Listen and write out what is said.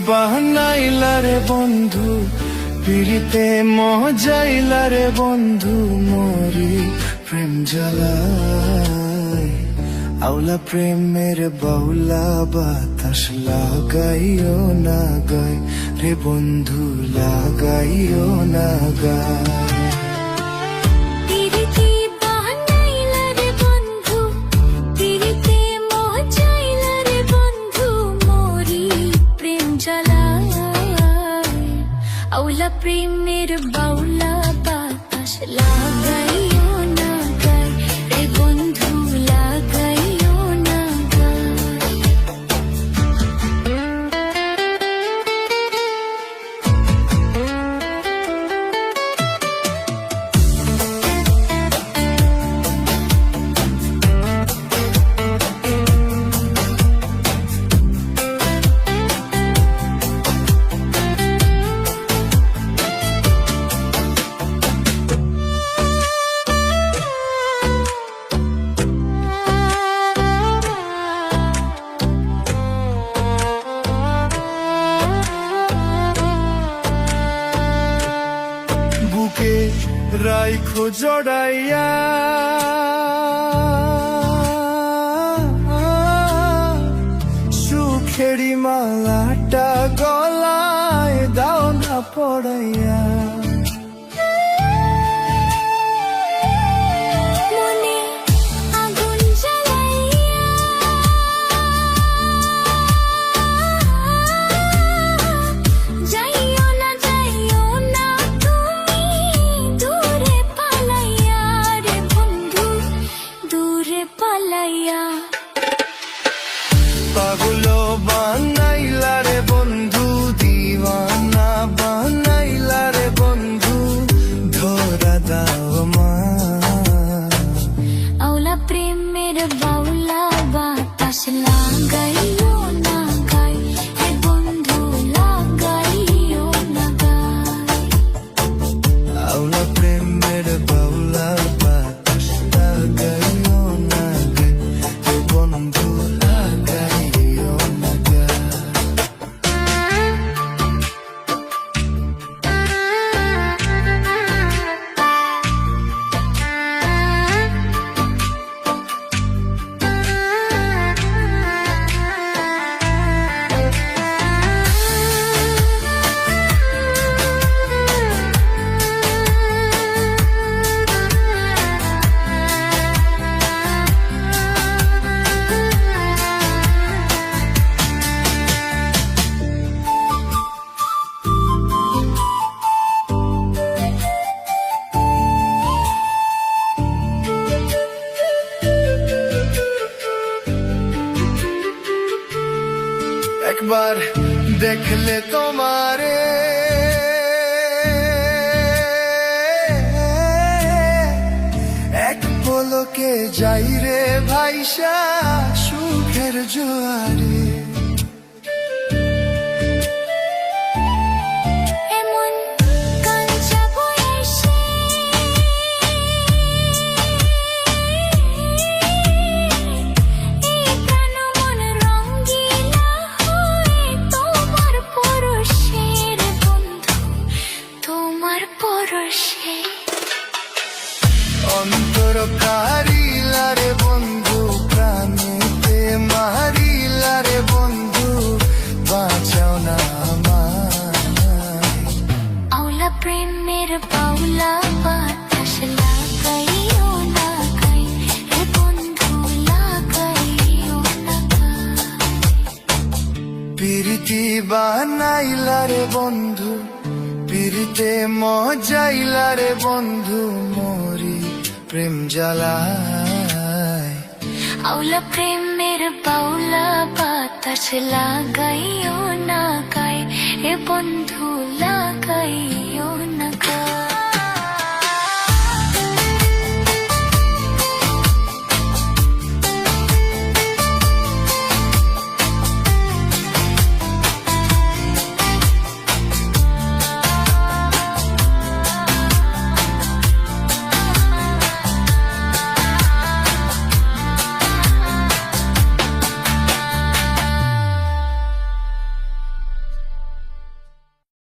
বানাইলা রে বন্ধু, পিরিতে মজাইলা রে বন্ধু, মরি প্রেম জ্বালায়। আউলা প্রেমের বাউলা বাতাস লাগাইও না গায় রে বন্ধু, লাগাইও না গায়। আউলা প্রেমের বাউলা বাতাস লাগাইও না গায় রে বন্ধু, লাগাইও না বুকে রাইখো জড়াইয়া, সুখেরি মালাটা গলায় দাও না পড়াইয়া। পাগলো বানাইলা রে বন্ধু, দিওয়ানা বানাইলা রে বন্ধু, ধরা দাও মা। আউলা প্রেমের বাউলা বাতাস লাগাইও না গায় রে বন্ধু, লাগাইও না গায়। আউলা প্রেমের বাউলা বাতাস লাগাইও না গায় রে বন্ধু, লাগাইও না গায়। একবার দেখলে তোমারে এক পলকে যাই রে ভাইসা সুখের জোয়ারে। অন্তর কারিলা রে বন্ধু, প্রাণেতে মারিলা রে বন্ধু, বাঁচাও না আমায়। আউলা প্রেমের বাউলা বাতাস লাগাইও না গায় রে বন্ধু, লাগাইও না গায়। পিরিতি বানাইলা রে বন্ধু, পিরিতে মজাইলা রে বন্ধু, মরি প্রেম জ্বালায়। আউলা প্রেমের বাউলা বাতাস লাগাইও না গায় রে বন্ধু, লাগাইও না গায়।